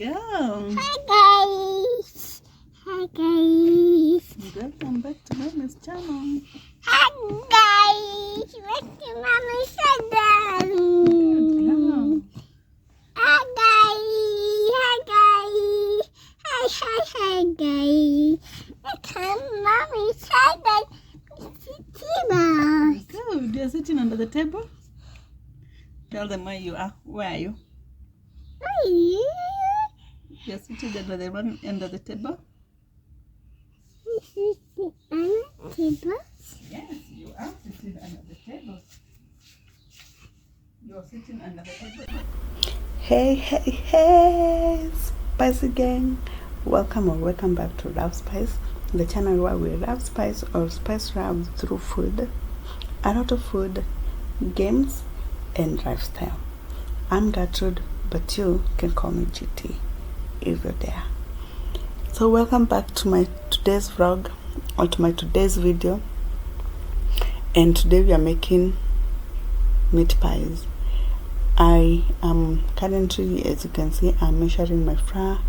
go. Hi guys. Hi guys. Welcome back to Mommy's channel. Hi guys. Welcome to Mommy's channel. Hi guys. Hi guys. Hi guys. Welcome to Mommy's channel. Good. You're sitting under the table. Tell them where you are. Where are you? You're sitting under the table. Yes, you are sitting under the table. You're sitting under the table. Hey, Spicy Gang. Welcome back to Love Spice, the channel where we love spice or spice love through food, a lot of food, games, and lifestyle. I'm Gertrude, but you can call me GT if you're there. So welcome back to my today's vlog, or to my today's video. And today we are making meat pies. I am currently, as you can see, I'm measuring my flour.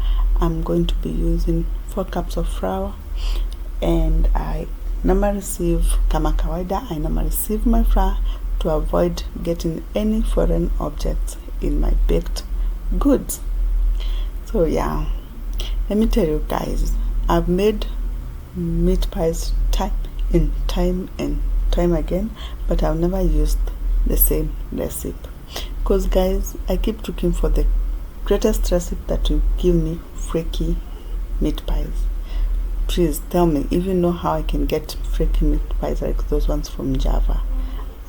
I'm going to be using 4 cups of flour, and I normally receive kama kawaida. I normally receive my flour to avoid getting any foreign objects in my baked goods. So yeah, let me tell you guys, I've made meat pies time and time again, but I've never used the same recipe, because guys, I keep looking for the greatest recipe that will give me Flaky meat pies. Please tell me if you know how I can get Flaky meat pies like those ones from Java.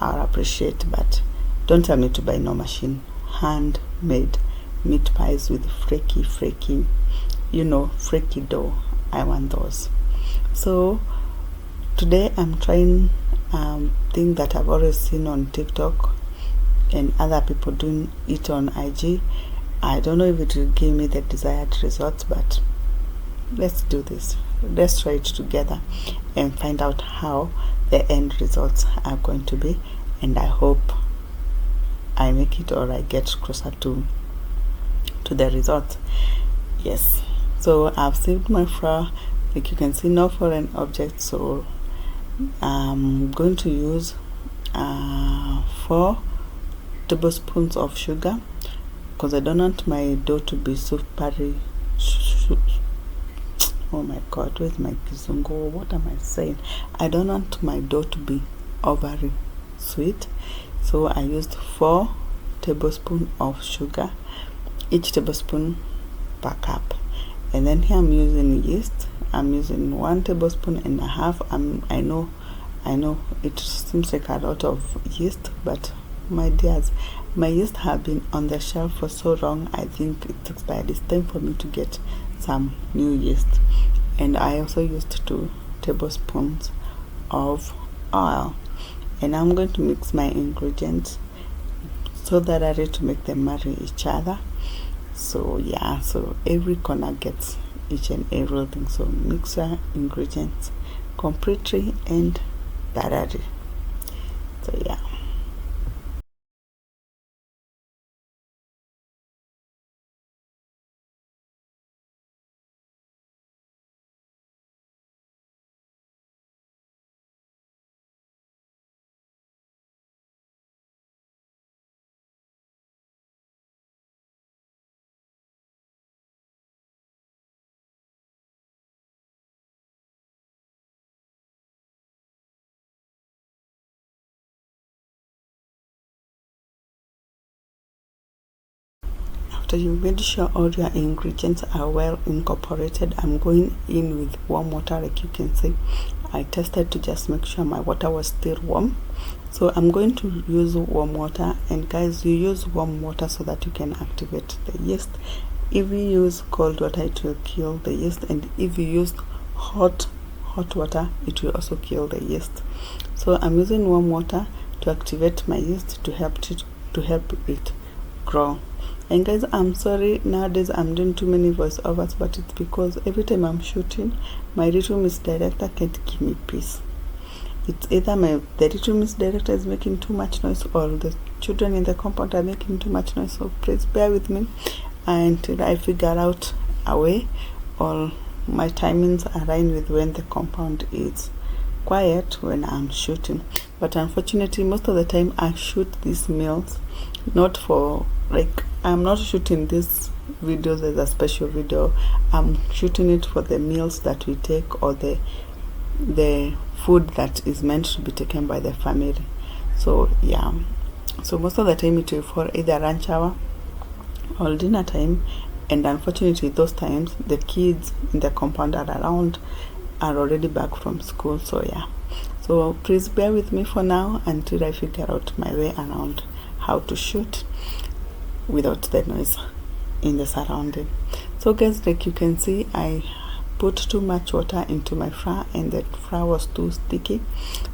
I'll appreciate, but don't tell me to buy no machine. Handmade meat pies with flaky, you know, flaky dough. I want those. So today I'm trying thing that I've always seen on TikTok and other people doing it on IG. I don't know if it will give me the desired results, but let's do this. Let's try it together and find out how the end results are going to be, and I hope I make it or I get closer to the result. Yes, so I've saved my flour. Like you can see, no foreign objects, so I'm going to use 4 tablespoons of sugar, because I don't want my dough to be super oh my god, where's my kizungu? What am I saying? I don't want my dough to be overly sweet, so I used 4 tablespoons of sugar, each tablespoon per cup. And then here I'm using yeast. I'm using 1.5 tablespoons. I know it seems like a lot of yeast, but my dears, my yeast have been on the shelf for so long, I think it's expired. It's time for me to get some new yeast. And I also used 2 tablespoons of oil, and I'm going to mix my ingredients so that I ready to make them marry each other. So yeah, so every corner gets each and every thing. So mix your ingredients completely and thoroughly. So yeah. After you made sure all your ingredients are well incorporated, I'm going in with warm water. Like you can see, I tested to just make sure my water was still warm. So I'm going to use warm water, and guys, you use warm water so that you can activate the yeast. If you use cold water, it will kill the yeast, and if you use hot water, it will also kill the yeast. So I'm using warm water to activate my yeast to help it grow. And guys, I'm sorry, nowadays I'm doing too many voiceovers, but it's because every time I'm shooting, my little Miss Director can't give me peace. It's either the little Miss Director is making too much noise, or the children in the compound are making too much noise. So please bear with me. until I figure out a way, or my timings align with when the compound is quiet when I'm shooting. But unfortunately, most of the time I shoot these meals not for, like, I'm not shooting this videos as a special video. I'm shooting it for the meals that we take, or the food that is meant to be taken by the family. So yeah, so most of the time it will for either lunch hour or dinner time, and unfortunately those times the kids in the compound are around, are already back from school. So yeah, so please bear with me for now until I figure out my way around how to shoot without the noise in the surrounding. So guys, like you can see, I put too much water into my flour and the flour was too sticky,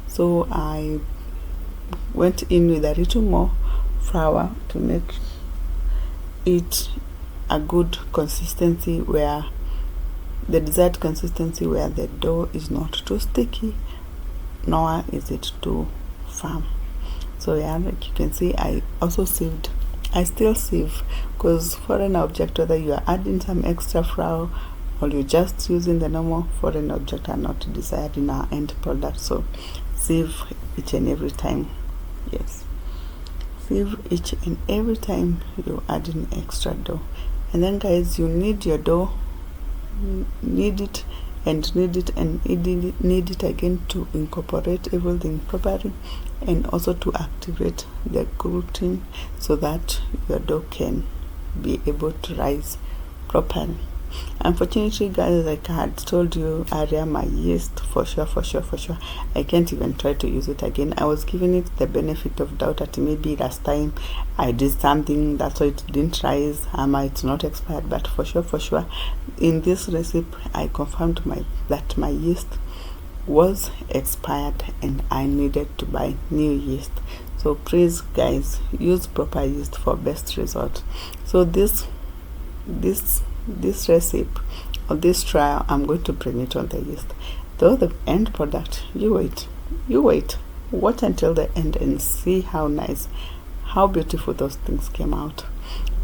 so I went in with a little more flour to make it a good consistency, where the desired consistency, where the dough is not too sticky nor is it too firm. So yeah, like you can see, I also sieved. I still sieve, because foreign object, whether you are adding some extra flour or you're just using the normal, foreign object are not desired in our end product. So sieve each and every time. Yes, sieve each and every time you add in extra dough. And then guys, you need your dough, need it and need it and need it again to incorporate everything properly, and also to activate the gluten so that your dough can be able to rise properly. Unfortunately guys, like I had told you earlier, my yeast for sure I can't even try to use it again. I was giving it the benefit of doubt that maybe last time I did something, that's why it didn't rise, it's not expired. But for sure in this recipe I confirmed that my yeast was expired and I needed to buy new yeast. So please guys, use proper yeast for best result. So this recipe or this trial, I'm going to bring it on the yeast, though the end product, you wait, watch until the end and see how nice, how beautiful those things came out.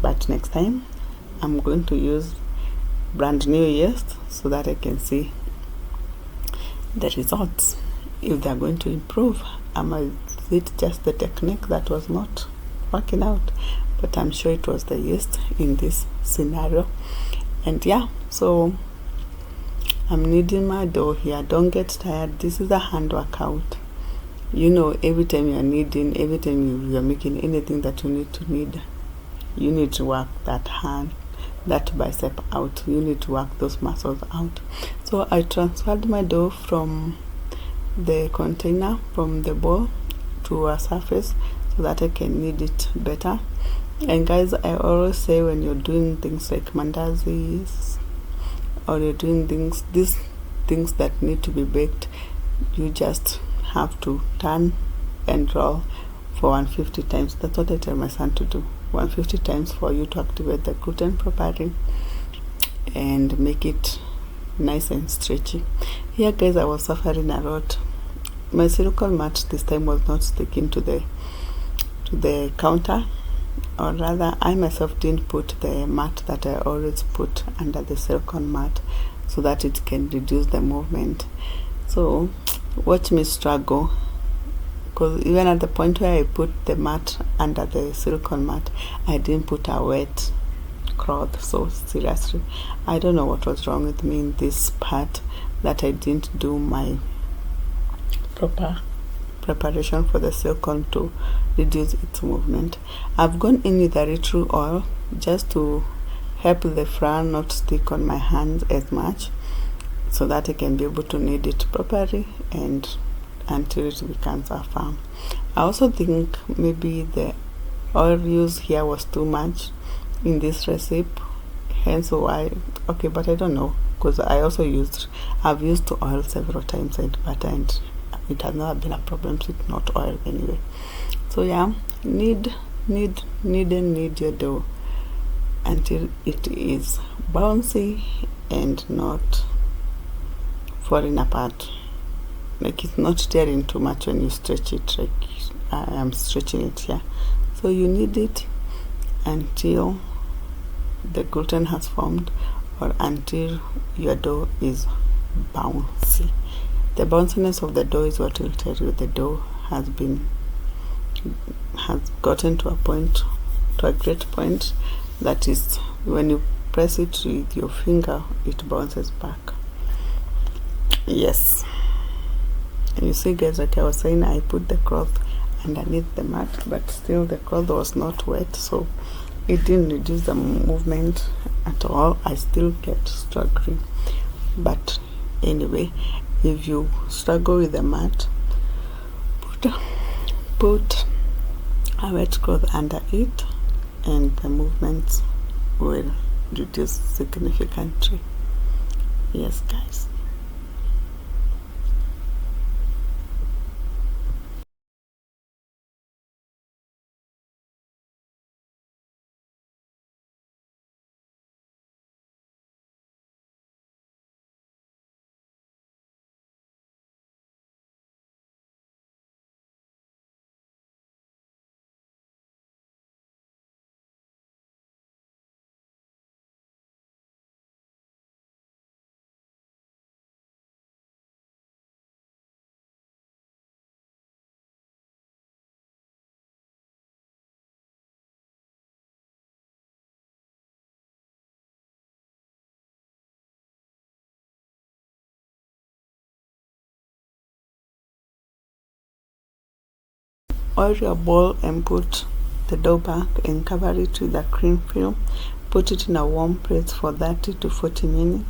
But next time I'm going to use brand new yeast so that I can see the results, if they're going to improve, is it just the technique that was not working out. But I'm sure it was the yeast in this scenario. And yeah, so I'm kneading my dough here. Don't get tired, this is a hand workout. You know, every time you're kneading, every time you're making anything that you need to knead, you need to work that hand, that bicep out. You need to work those muscles out. So I transferred my dough from the container, from the bowl to a surface so that I can knead it better. And guys, I always say, when you're doing things like mandazis, or you're doing these things that need to be baked, you just have to turn and roll for 150 times. That's what I tell my son to do, 150 times, for you to activate the gluten properly and make it nice and stretchy. Here guys, I was suffering a lot. My silicone mat this time was not sticking to the counter, or rather I myself didn't put the mat that I always put under the silicone mat so that it can reduce the movement. So watch me struggle, because even at the point where I put the mat under the silicone mat, I didn't put a wet cloth. So seriously, I don't know what was wrong with me in this part, that I didn't do my proper preparation for the silicone to reduce its movement. I've gone in with a little oil just to help the flour not stick on my hands as much, so that I can be able to knead it properly and until it becomes a firm. I also think maybe the oil used here was too much in this recipe, hence why. Okay, but I don't know, because I've used oil several times and butter, and it has never been a problem with not oil anyway. So yeah, knead your dough until it is bouncy and not falling apart. Like, it's not tearing too much when you stretch it, like I am stretching it here. So you knead it until the gluten has formed or until your dough is bouncy. The bounciness of the dough is what will tell you the dough has gotten to a great point, that is when you press it with your finger it bounces back. Yes, and you see guys, like I was saying, I put the cloth underneath the mat, but still the cloth was not wet, so it didn't reduce the movement at all. I still kept struggling. But anyway, if you struggle with the mat, put a wet cloth under it and the movements will reduce significantly. Yes guys. Oil your bowl and put the dough back and cover it with a cream film. Put it in a warm place for 30 to 40 minutes,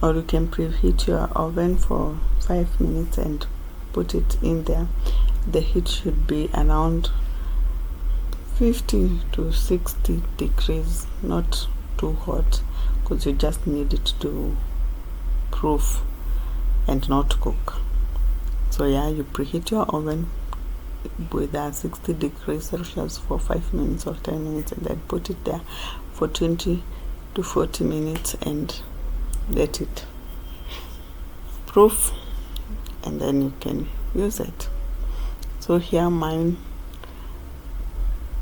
or you can preheat your oven for 5 minutes and put it in there. The heat should be around 50 to 60 degrees, not too hot, because you just need it to proof and not cook. So yeah, you preheat your oven with 60 degrees Celsius for 5 minutes or 10 minutes, and then put it there for 20 to 40 minutes and let it proof, and then you can use it. So here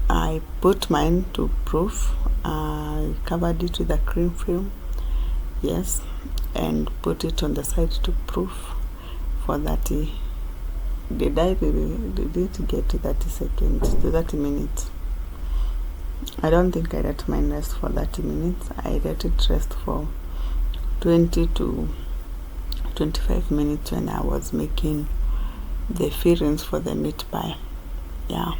I put mine to proof. I covered it with a cream film, yes, and put it on the side to proof for 30. Did it get to 30 seconds, to 30 minutes? I don't think I let mine rest for 30 minutes. I let it rest for 20 to 25 minutes when I was making the fillings for the meat pie. Yeah.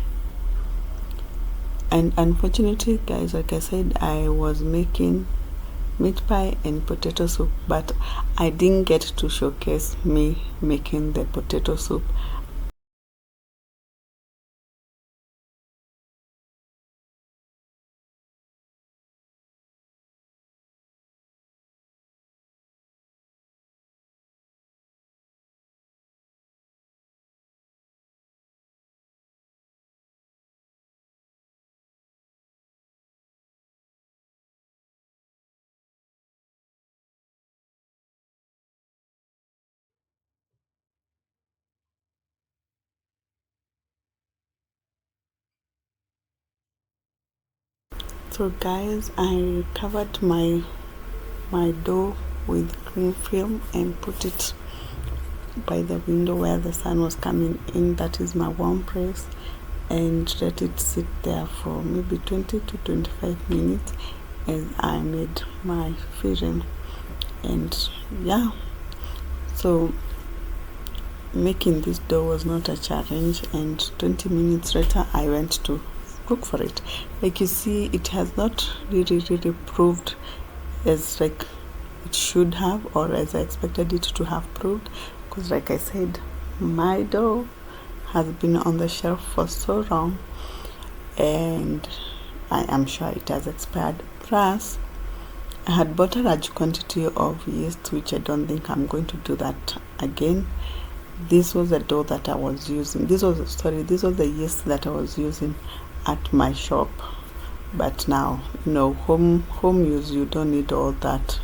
And unfortunately guys, like I said, I was making meat pie and potato soup, but I didn't get to showcase me making the potato soup. So guys, I covered my dough with cream film and put it by the window where the sun was coming in. That is my warm place, and let it sit there for maybe 20 to 25 minutes as I made my filling. And yeah, so making this dough was not a challenge, and 20 minutes later I went to look for it. Like you see, it has not really proved as like it should have, or as I expected it to have proved, because like I said, my dough has been on the shelf for so long and I am sure it has expired. Plus I had bought a large quantity of yeast, which I don't think I'm going to do that again. This was the dough that I was using. This was the yeast that I was using at my shop. But now, you know, home use, you don't need all that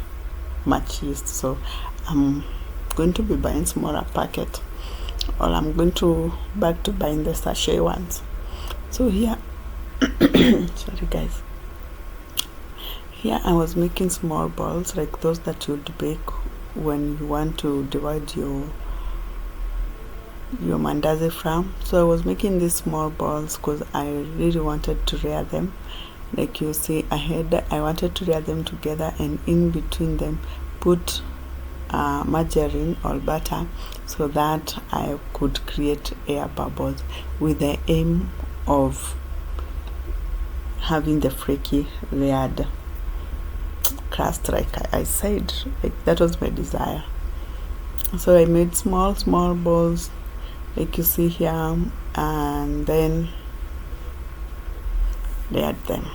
much yeast. So I'm going to be buying smaller packet, or I'm going to back to buying the sachet ones. So here sorry guys, Here I was making small balls like those that you'd bake when you want to divide your mandazi from. So I was making these small balls because I really wanted to rear them. Like you see ahead, I wanted to rear them together, and in between them put margarine or butter so that I could create air bubbles, with the aim of having the flaky reared crust, like I said. Like that was my desire. So I made small balls like you see here, and then layered them.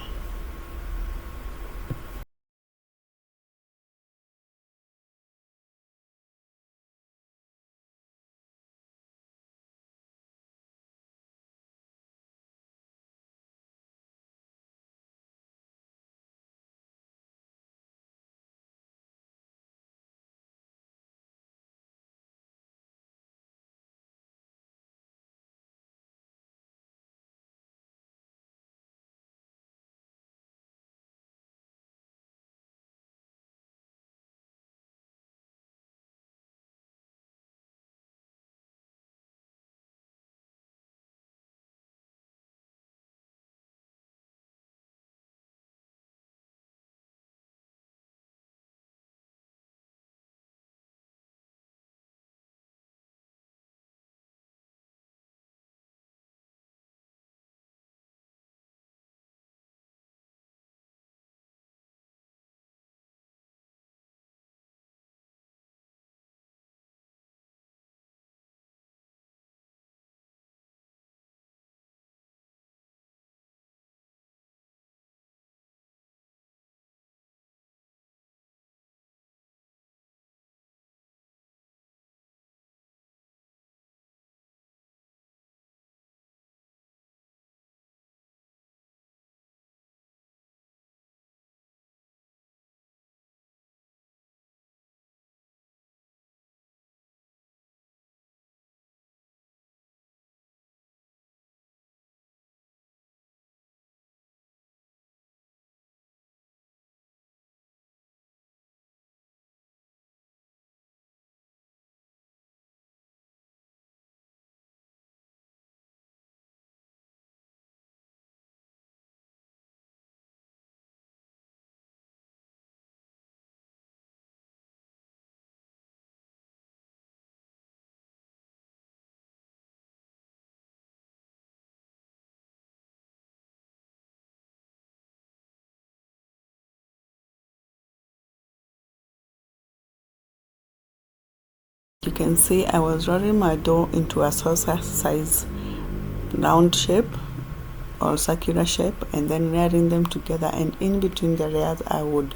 You can see I was rolling my dough into a saucer size round shape or circular shape, and then layering them together, and in between the layers I would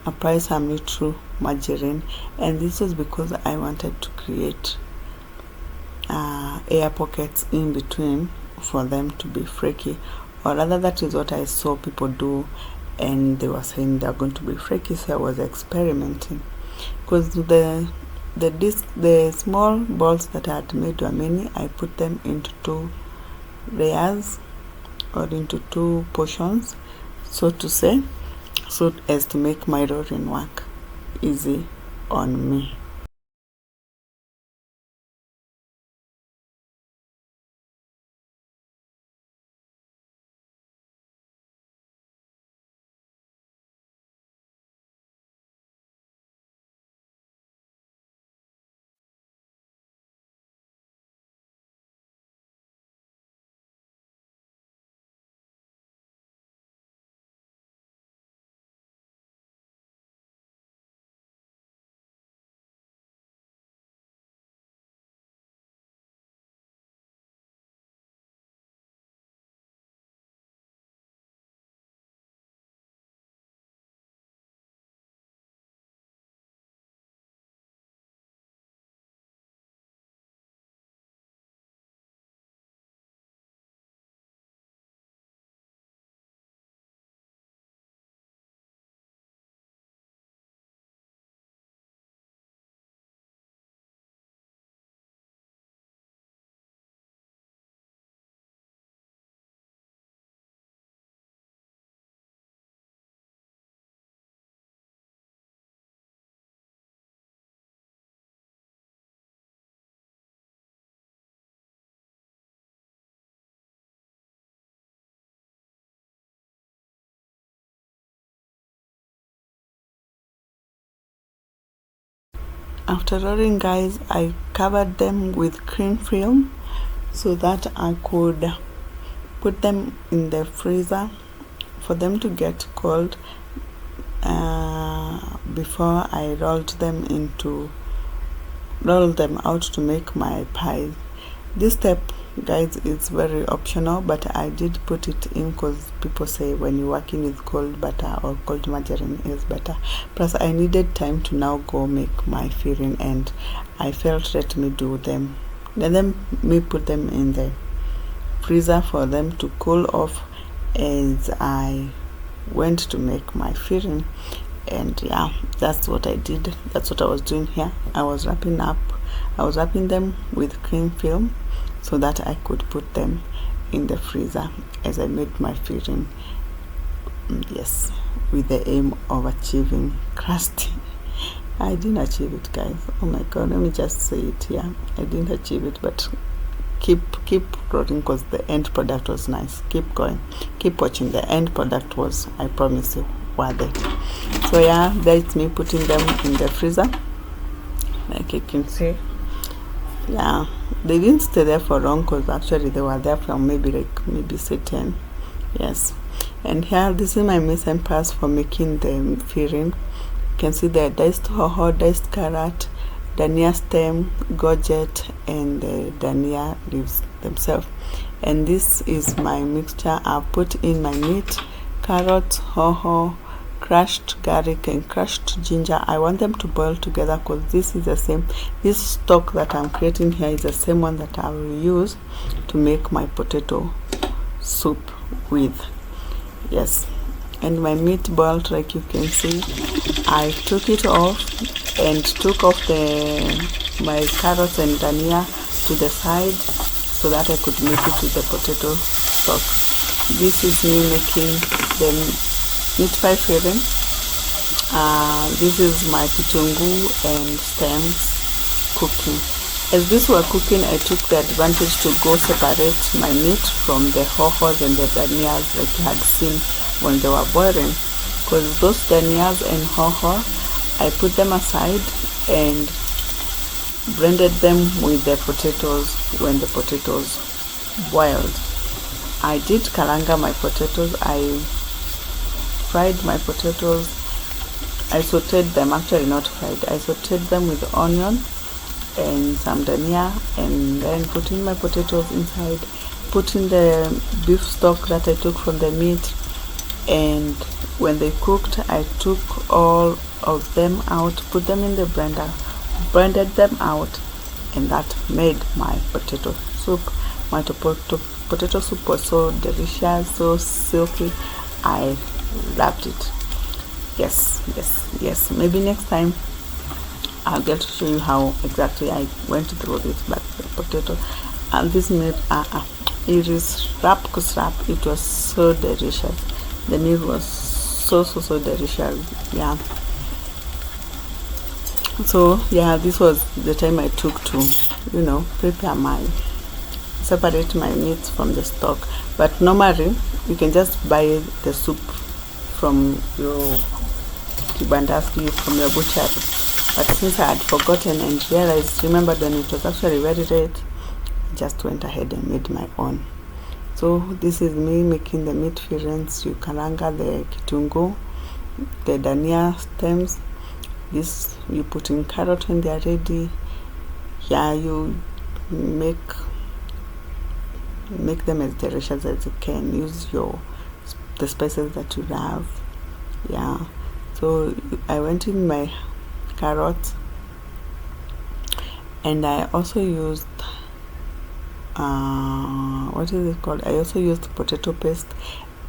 apply some neutral margarine. And this was because I wanted to create air pockets in between for them to be flaky, or rather that is what I saw people do, and they were saying they're going to be flaky. So I was experimenting, because the small balls that I had made were many. I put them into 2 layers, or into 2 portions, so to say, so as to make my rolling work easy on me. After rolling, guys, I covered them with cling film so that I could put them in the freezer for them to get cold before I rolled them out to make my pie. This step, guys, is very optional, but I did put it in because people say when you're working with cold butter or cold margarine is better. Plus I needed time to now go make my filling, and I felt let me do them, let me put them in the freezer for them to cool off as I went to make my filling. And yeah, that's what I did. That's what I was doing here. I was wrapping them with cling film so that I could put them in the freezer as I made my filling. Yes, with the aim of achieving crust. I didn't achieve it, guys. Oh my god, let me just say it here. I didn't achieve it, but keep rolling because the end product was nice. Keep going, keep watching. The end product was, I promise you, worth it. So yeah, that's me putting them in the freezer, like you can see. Yeah, they didn't stay there for long because actually they were there from maybe say 10. Yes. And here, this is my mise en place for making the filling. You can see the diced hoho, diced carrot, dania stem, courgette, and the dania leaves themselves. And this is my mixture. I've put in my meat, carrot, hoho, crushed garlic, and crushed ginger. I want them to boil together because this is the same. This stock that I'm creating here is the same one that I will use to make my potato soup with. Yes. And my meat boiled, like you can see. I took it off and took off my carrots and dania to the side so that I could make it with the potato stock. This is me making the meat pie filling. This is my kitungu and stems cooking. As these were cooking, I took the advantage to go separate my meat from the hohos and the danias like you had seen when they were boiling, because those danias and hoho, I put them aside and blended them with the potatoes when the potatoes boiled. I did kalanga my potatoes. I fried my potatoes. I sauteed them, actually not fried. I sauteed them with onion and some dania, and then put in my potatoes inside, put in the beef stock that I took from the meat, and when they cooked, I took all of them out, put them in the blender, blended them out, and that made my potato soup. My potato soup was so delicious, so silky. I loved it. Yes. Maybe next time I'll get to show you how exactly I went through this, but the potato and this meat, it is wrap. It was so delicious. The meat was so delicious. Yeah. So yeah, this was the time I took to, separate my meat from the stock. But normally you can just buy the soup from your kibandaski, from your butcher. But since I had forgotten and remembered when it was actually very late, I just went ahead and made my own. So this is me making the meat fillings. You kalanga the kitungu, the dania stems. This you put in carrot when they are ready. Yeah, you make them as delicious as you can. Use the spices that you have. Yeah. So I went in my carrots, and I also used what is it called? I also used potato paste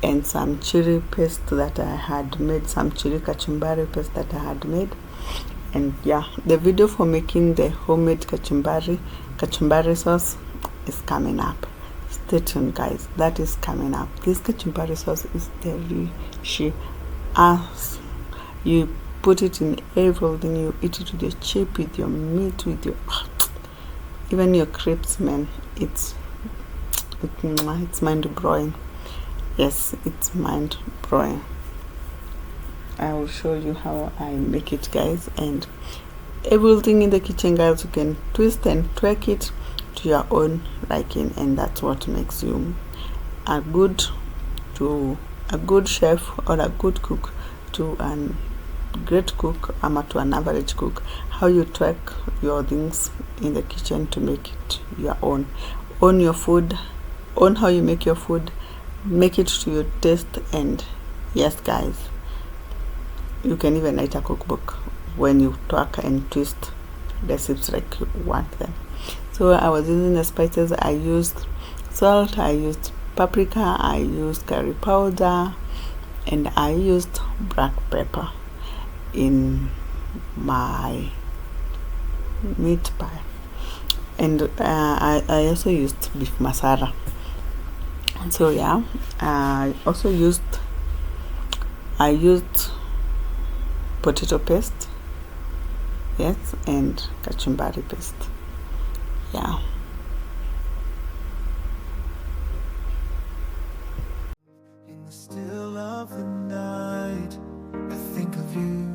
and some chili paste that I had made, some chili kachumbari paste that I had made. And yeah, the video for making the homemade kachumbari sauce is coming up. Stay tuned, guys. That is coming up. This kachumbari sauce is delicious. You put it in everything. You eat it with your chip, with your meat, with your even your crepes, man. It's mind blowing. Yes, it's mind blowing. I will show you how I make it, guys, and everything in the kitchen, guys. You can twist and twerk it to your own liking, and that's what makes you a good chef or a good cook to a great cook to an average cook. How you twerk your things in the kitchen to make it your own. Own your food, own how you make your food, make it to your taste. And yes, guys, you can even write a cookbook when you twerk and twist recipes like you want them. So I was using the spices. I used salt, I used paprika, I used curry powder, and I used black pepper in my meat pie. And I also used beef masala. So yeah, I used potato paste, yes, and kachumbari paste. Yeah. In the still of the night, I think of you.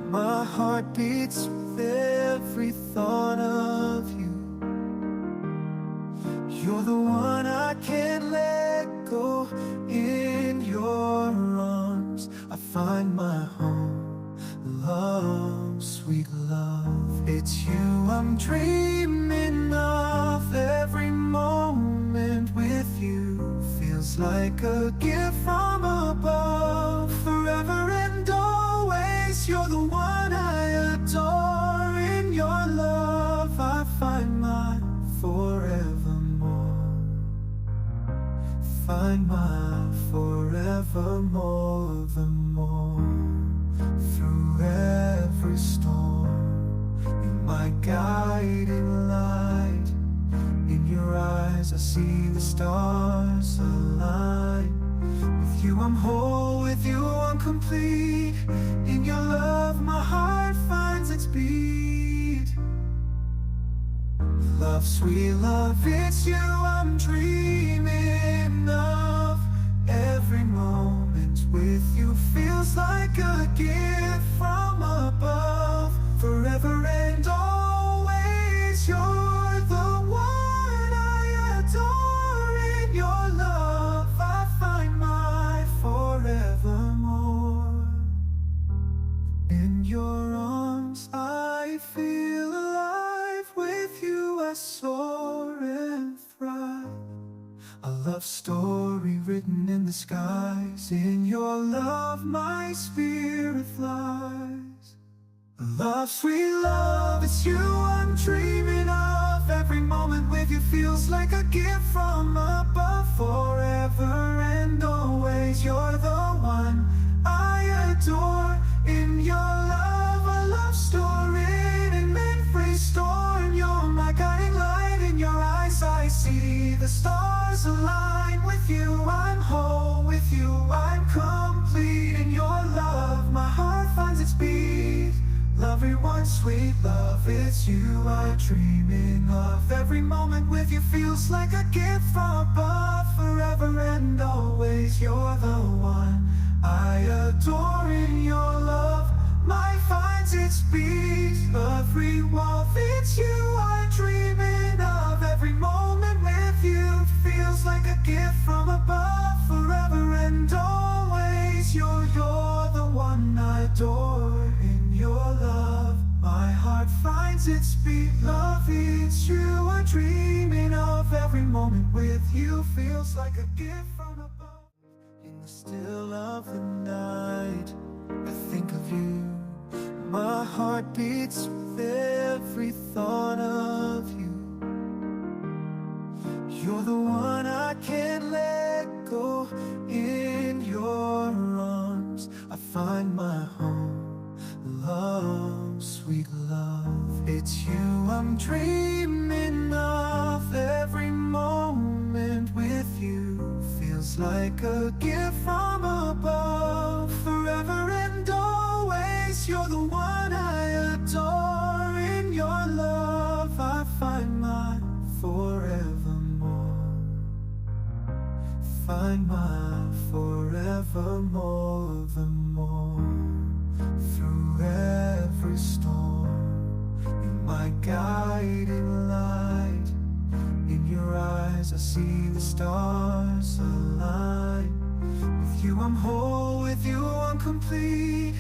My heart beats with every thought of you. You're the one I can't let go. In your arms I find my home. Love, sweet love, it's you I'm dreaming of. Every moment with you feels like a gift from above. Forever and always, you're the one I adore. In your love I find my forevermore. Find my forevermore, the more. Through every storm, you're my guiding light. In your eyes I see the stars align. With you I'm whole, with you I'm complete. In your love my heart finds its beat. Love, sweet love, it's you I'm dreaming of. Every moment with you feels like a gift from above. Forever and always, you're the one I adore. In your love I find my forevermore. In your arms I feel alive. With you I soar and thrive. A love story written in the skies. In your love my spirit flies. Love, sweet love, it's you I'm dreaming of. Every moment with you feels like a gift from above. Forever and always, you're the one I adore. In your love a love story written in free storm. You're my guiding light. In your eyes I see the stars align. With you I'm whole, with you I'm complete. In your love my heart finds its beat. Love, everyone, sweet love, it's you I'm dreaming of. Every moment with you feels like a gift from above. Forever and always, you're the one I adore. In your love my finds its beat. Every walk, it's you I'm dreaming of. Every moment with you feels like a gift from above. Forever and always, you're the one I adore. In your love my heart finds its beat. Love, it's you I'm dreaming of. Every moment with you feels like a gift from above. In the still of the night, I think of you. My heart beats with every thought of you. You're the one I can't let go. In your arms I find my home. Love, sweet love, it's you I'm dreaming of. Every moment with you feels like a gift from above. Forever and always, you're the one I adore. In your love I find my forevermore. Find my forevermore, the more. Through every storm, my guiding light. In your eyes I see the stars align. With you I'm whole, with you I'm complete.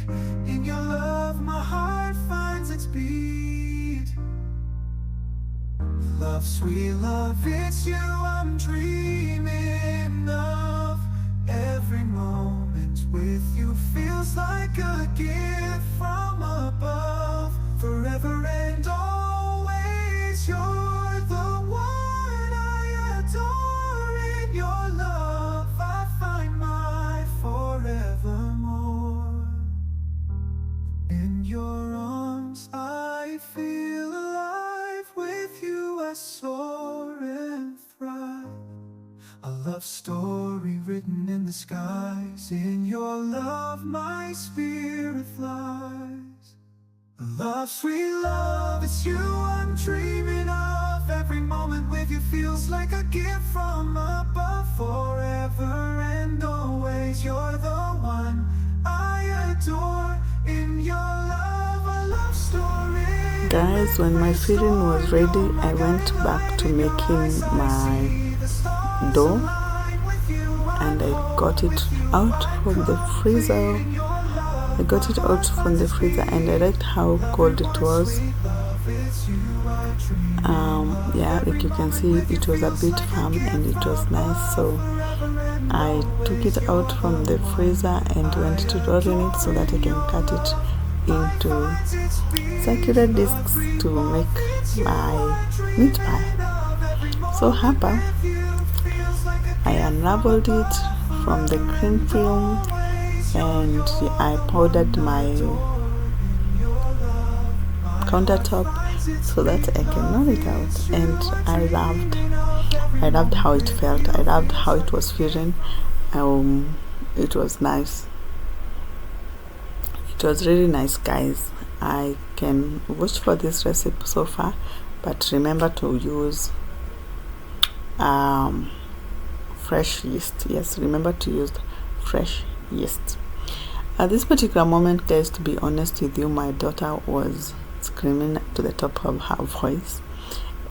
In your love my heart finds its beat. Love, sweet love, it's you I'm dreaming of. Every moment with you feels like a gift from above. Forever and always, you're the one I adore. In your love I find my forevermore. In your arms I feel alive. With you I soar and thrive. A love story written in the skies. In your love my spirit flies. Love, sweet love, it's you I'm dreaming of. Every moment with you feels like a gift from above. Forever and always, you're the one I adore. In your love, a love story. Guys, when my feeding was ready, I went back to making my dough, and I got it out from the freezer. I got it out from the freezer, and I liked how cold it was. Yeah, like you can see, it was a bit firm and it was nice. So I took it out from the freezer and went to rolling it so that I can cut it into circular discs to make my meat pie. So hapa, I unraveled it from the cream film, and I powdered my countertop so that I can roll it out. And I loved how it felt. I loved how it was feeling. It was nice. It was really nice, guys. I can vouch for this recipe so far, but remember to use fresh yeast. Yes, remember to use fresh yeast. At this particular moment, guys, to be honest with you, my daughter was screaming to the top of her voice,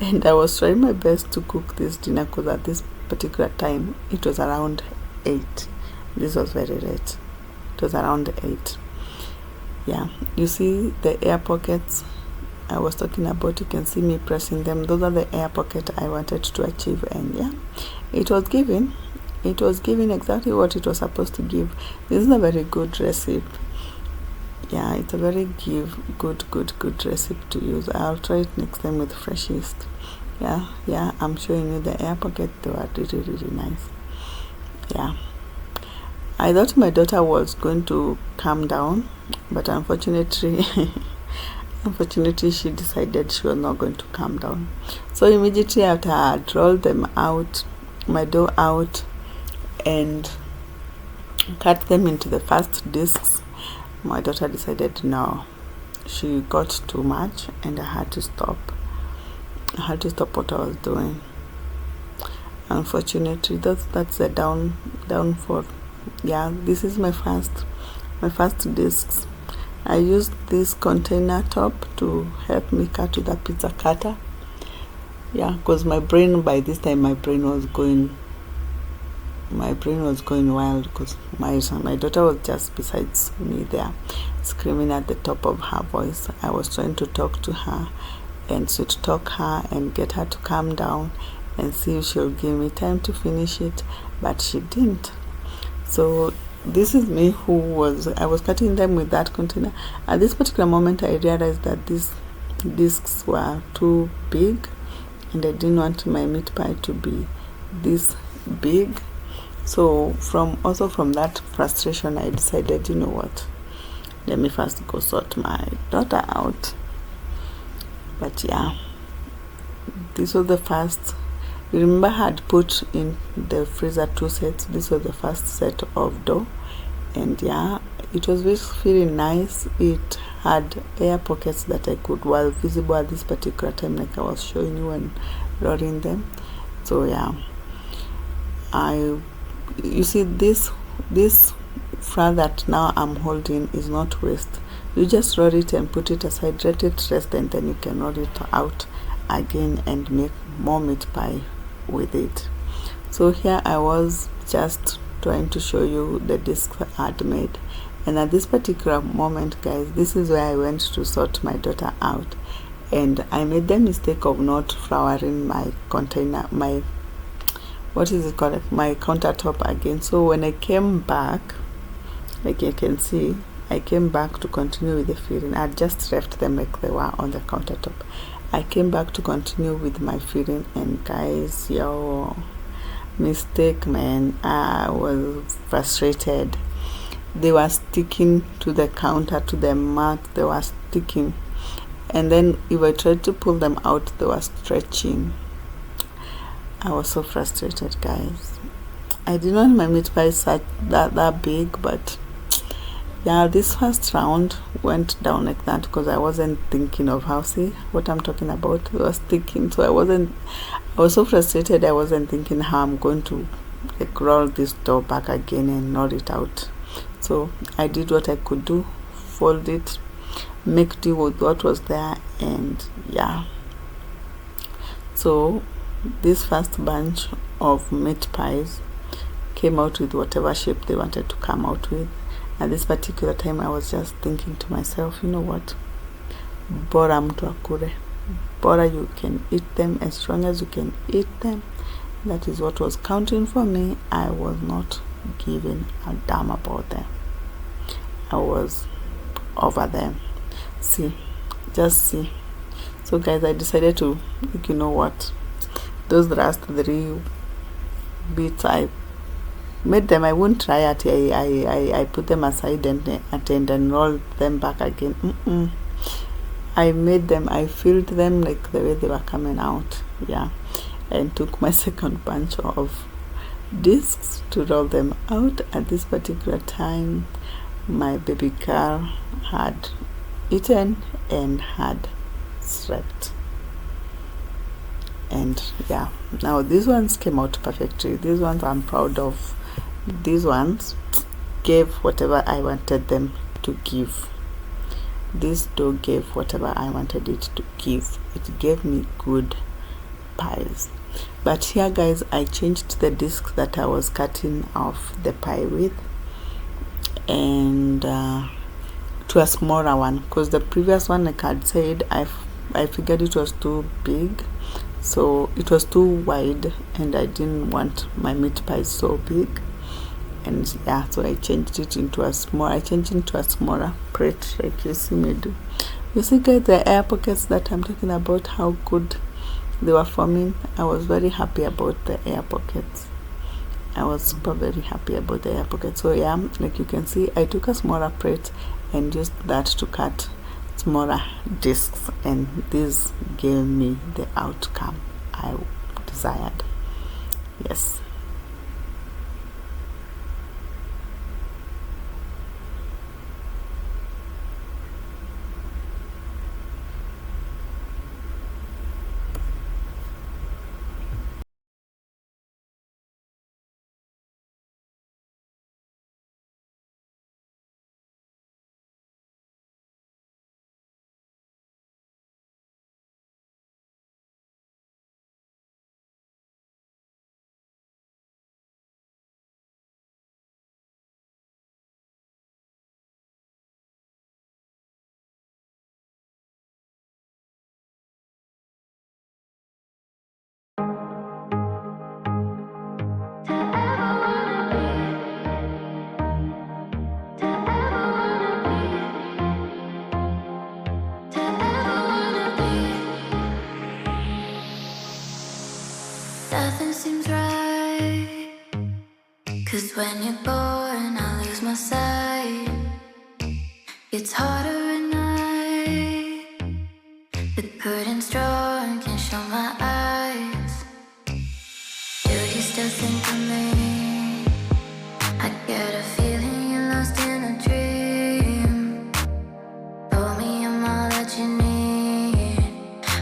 and I was trying my best to cook this dinner because at this particular time it was around 8. This was very late. It was around 8. Yeah, you see the air pockets I was talking about. You can see me pressing them. Those are the air pockets I wanted to achieve, and yeah, it was giving exactly what it was supposed to give. This is a very good recipe. Yeah, it's a very good recipe to use. I'll try it next time with fresh yeast. Yeah, I'm showing you the air pocket. They were really nice. Yeah, I thought my daughter was going to calm down, but unfortunately she decided she was not going to calm down. So immediately after I had rolled them out, my dough out, and cut them into the first discs, my daughter decided no, she got too much, and I had to stop what I was doing. Unfortunately, that's the downfall. Yeah, this is my first discs. I used this container top to help me cut with a pizza cutter. Yeah, because by this time my brain was going wild, because my daughter was just besides me there, screaming at the top of her voice. I was trying to talk to her and sweet talk her and get her to calm down and see if she'll give me time to finish it, but she didn't. So this is me I was cutting them with that container. At this particular moment, I realized that these discs were too big, and I didn't want my meat pie to be this big. So from that frustration, I decided, you know what, let me first go sort my daughter out. But yeah, this was the first. You remember I had put in the freezer 2 sets. This was the first set of dough, and yeah, it was feeling nice. It had air pockets that were visible at this particular time, like I was showing you when rolling them. So yeah, you see this flour that now I'm holding is not waste. You just roll it and put it aside, let it rest, and then you can roll it out again and make more meat pie with it. So here I was just trying to show you the discs I had made, and at this particular moment, guys, this is where I went to sort my daughter out, and I made the mistake of not flouring my container, my what is it called, my countertop again. So when I came back, like you can see, I came back to continue with the filling. I just left them like they were on the countertop. I came back to continue with my filling, and guys, yo, mistake, man. I was frustrated. They were sticking to the counter, to the mat. They were sticking, and then if I tried to pull them out, they were stretching. I was so frustrated, guys. I didn't want my meat pie such that big, but yeah, this first round went down like that because I wasn't thinking of how, see what I'm talking about, it was sticking. So I was so frustrated. I wasn't thinking how I'm going to like roll this dough back again and roll it out. So I did what I could do, fold it, make do with what was there, and yeah. So this first bunch of meat pies came out with whatever shape they wanted to come out with. At this particular time, I was just thinking to myself, you know what, bora mtu akure, bora you can eat them as long as you can eat them. That is what was counting for me. I was not giving a damn about them. I was over them. See, just see. So guys, I decided to, like, you know what, those last 3 bits I made them, I won't try it. I put them aside and roll them back again. I made them, I filled them like the way they were coming out, yeah, and took my second bunch of discs to roll them out. At this particular time, my baby girl had eaten and had slept, and yeah, now these ones came out perfectly. These ones I'm proud of. These ones gave whatever I wanted them to give. This dough gave whatever I wanted it to give. It gave me good pies. But here, guys, I changed the disc that I was cutting off the pie with, and to a smaller one, because the previous one, like I had said, I figured it was too big, so it was too wide, and I didn't want my meat pie so big. And yeah, so I changed it into a smaller plate, like you see me do. You see, guys, the air pockets that I'm talking about, how good they were forming. I was very happy about the air pockets. I was super very happy about the air pockets. So yeah, like you can see, I took a smaller plate and used that to cut smaller discs, and this gave me the outcome I desired. Yes. Nothing seems right, 'cause when you're born, I lose my sight. It's harder at night, the good and strong can't show my eyes. Do you still think of me? I get a feeling you're lost in a dream. Told me I'm all that you need,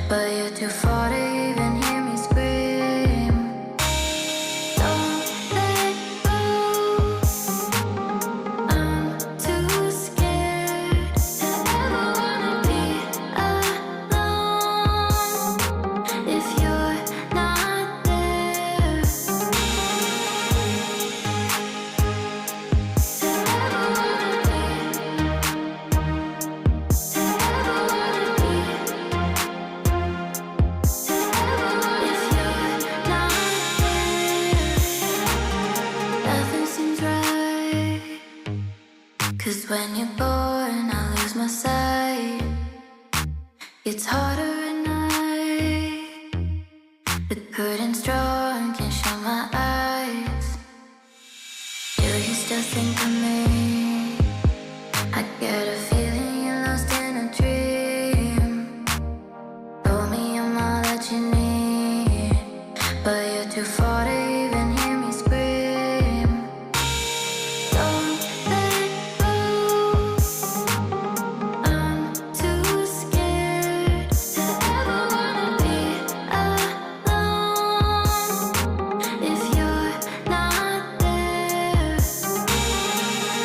but you're too far to even hear me scream. Don't let go, I'm too scared to 'Cause when you're born, I lose my sight. It's harder at night. The curtain's drawn, can't show my eyes. Do you still think of me? I get a feeling you're lost in a dream. Told me I'm all that you need, but you're too far to even hear me scream. Don't let go. I'm too scared to ever wanna be alone. If you're not there,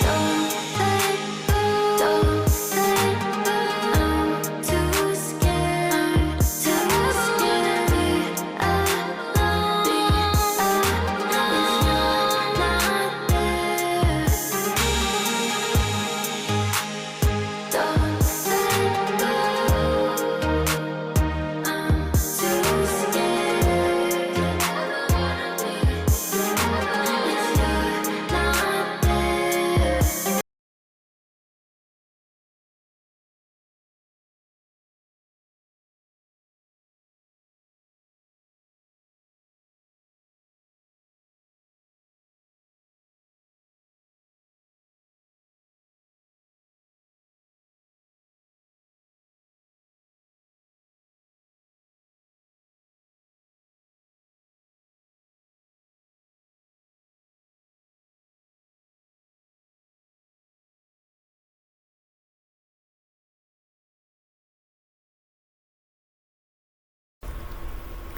don't let go. Don't let go. I'm too scared to ever be alone. If you're not there, don't let go. I'm too scared to ever wanna be if you're not there.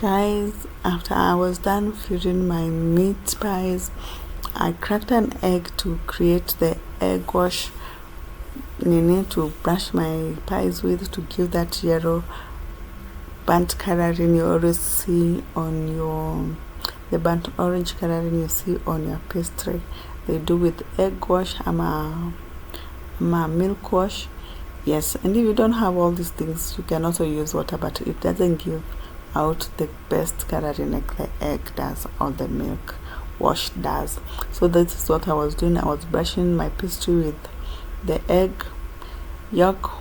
Guys, after I was done feeding my meat pies, I cracked an egg to create the egg wash Nene to brush my pies with, to give that yellow burnt coloring you always see on the burnt orange coloring you see on your pastry. They do with egg wash, milk wash. Yes, and if you don't have all these things, you can also use water, but it doesn't give out the best coloring like the egg does or the milk wash does. So this is what I was doing. I was brushing my pastry with the egg yolk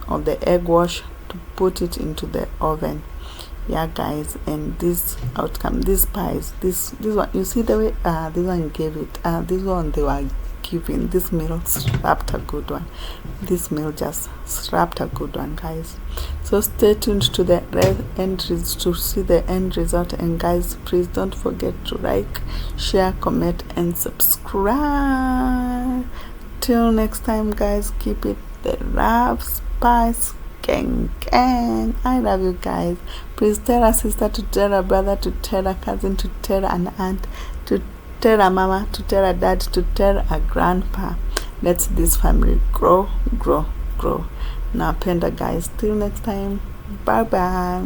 or the egg wash to put it into the oven. Yeah guys, and this outcome, these pies, this one, you see the way this one gave it, this one they were giving, this meal slapped a good one. This meal just slapped a good one, guys. So stay tuned to the end to see the end result. And guys, please don't forget to like, share, comment and subscribe. Till next time guys, keep it the love spice gang. I love you guys. Please tell a sister, to tell a brother, to tell a cousin, to tell an aunt, to tell a mama, to tell a dad, to tell a grandpa. Let this family grow. Napenda guys. Till next time, bye bye.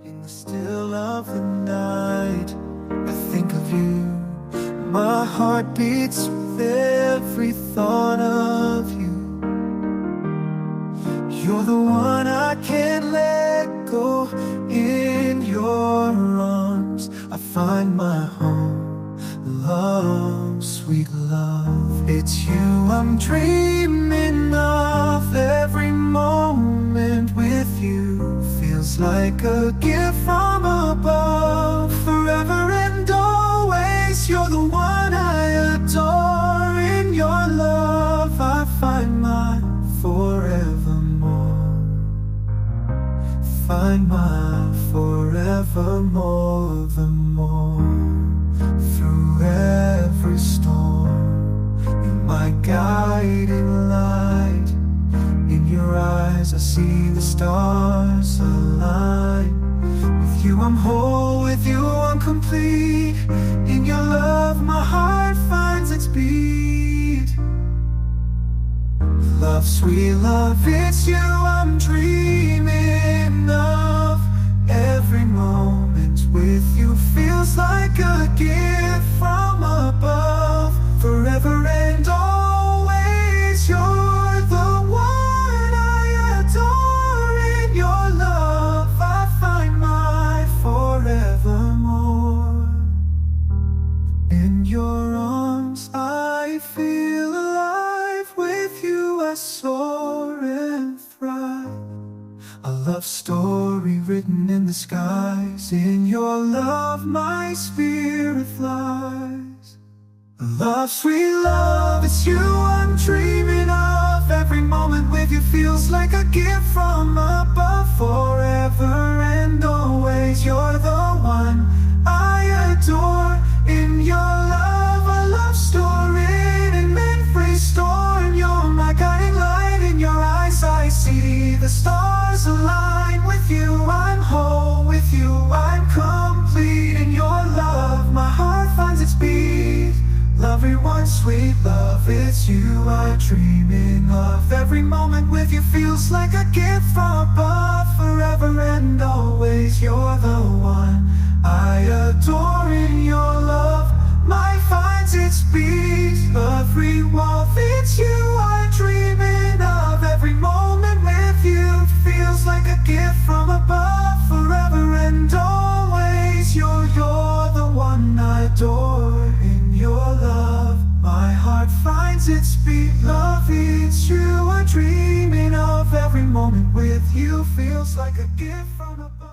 In the still of the night, I think of you. My heart beats with every thought of you. You're the one I can't let go. In your arms I find my home. Love, sweet love, it's you I'm dreaming of. Every moment with you feels like a gift from above. Forever and always, you're the one I adore. In your love I find my forevermore. Find my forevermore, the more. Through every storm, you're my guiding light. In your eyes I see the stars align. With you I'm whole, with you I'm complete. In your love my heart finds its beat. Love, sweet love, it's you I'm dreaming of. Every moment with you feels like a gift from above. Forever and always, you're the love story written in the skies. In your love my spirit flies. Love, sweet love, it's you I'm dreaming of. Every moment with you feels like a gift from above. Forever and always, you're the one I adore. In your love, a love story in mid-free storm. You're my guiding light. In your eyes I see the stars align. With you I'm whole, with you I'm complete. In your love my heart finds its beat. Everyone, sweet love, it's you I'm dreaming of. Every moment with you feels like a gift from above. Forever and always, you're the one I adore. In your love, my finds its beat. Every walk, it's you I'm dreaming of. Every moment with you feels like a gift from above. Forever and always, you're the one I adore. In your love, my heart finds its beat. Love, it's you I'm dreaming of. Every moment with you feels like a gift from above.